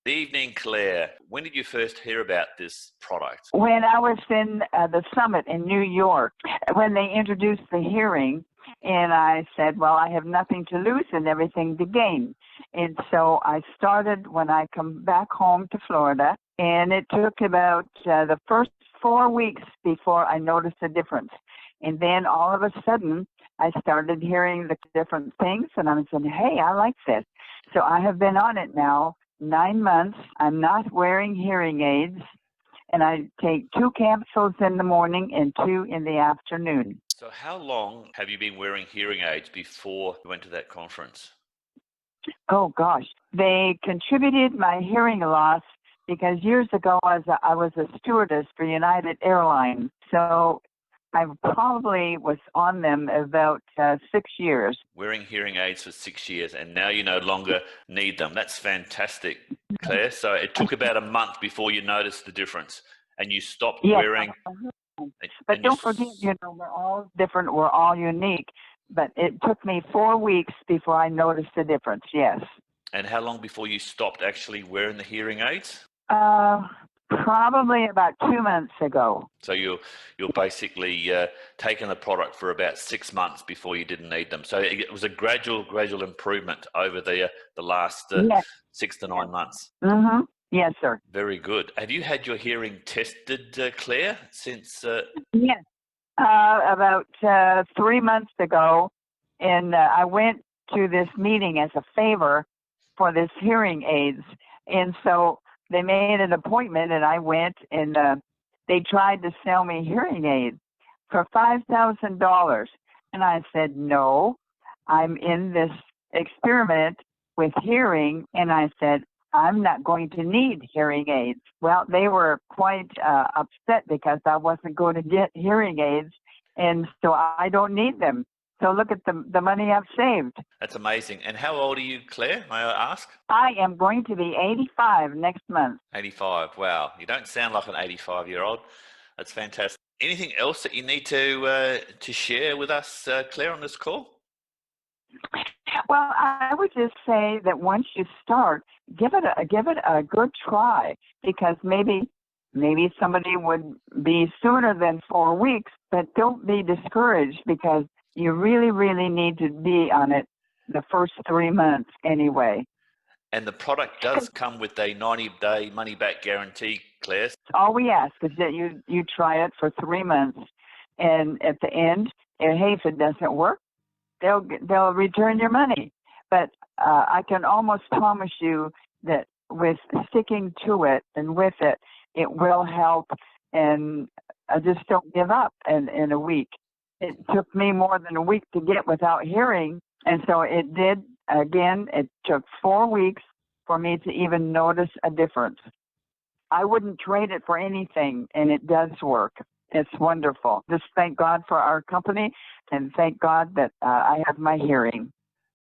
Good evening, Claire. When did you first hear about this product? When I was in the summit in New York, when they introduced the hearing, and I said, well, I have nothing to lose and everything to gain. And so I started when I come back home to Florida, and it took about the first 4 weeks before I noticed a difference. And then all of a sudden, I started hearing the different things, and I said, hey, I like this. So I have been on it now 9 months. I'm not wearing hearing aids, and I take 2 capsules in the morning and 2 in the afternoon. So how long have you been wearing hearing aids before you went to that conference? Oh, gosh. They contributed my hearing loss because years ago I was a stewardess for United Airlines. So I probably was on them about 6 years. Wearing hearing aids for 6 years, and now you no longer need them. That's fantastic, Claire. So it took about a month before you noticed the difference, and you stopped wearing. But don't forget, we're all different. We're all unique. But it took me 4 weeks before I noticed the difference, yes. And how long before you stopped actually wearing the hearing aids? Probably about 2 months ago. So you're basically taking the product for about 6 months before you didn't need them. So it was a gradual improvement over the last 6 to 9 months. Mm-hmm. Yes, sir. Very good. Have you had your hearing tested, Claire, since? Yes, about 3 months ago, and I went to this meeting as a favor for this hearing aids, and so they made an appointment, and I went, and they tried to sell me hearing aids for $5,000, and I said, no, I'm in this experiment with hearing, and I said, I'm not going to need hearing aids. Well, they were quite upset because I wasn't going to get hearing aids, and so I don't need them. So look at the money I've saved. That's amazing. And how old are you, Claire, may I ask? I am going to be 85 next month. 85, wow. You don't sound like an 85-year-old. That's fantastic. Anything else that you need to share with us, Claire, on this call? Well, I would just say that once you start, give it a good try, because maybe somebody would be sooner than 4 weeks, but don't be discouraged, because you really, really need to be on it the first 3 months anyway. And the product does come with a 90-day money-back guarantee, Claire. All we ask is that you try it for 3 months, and at the end, hey, if it doesn't work, they'll return your money. But I can almost promise you that with sticking to it and with it, it will help. And I just don't give up in a week. It took me more than a week to get without hearing, and so it did. Again, it took 4 weeks for me to even notice a difference. I wouldn't trade it for anything, and it does work. It's wonderful. Just thank God for our company, and thank God that I have my hearing.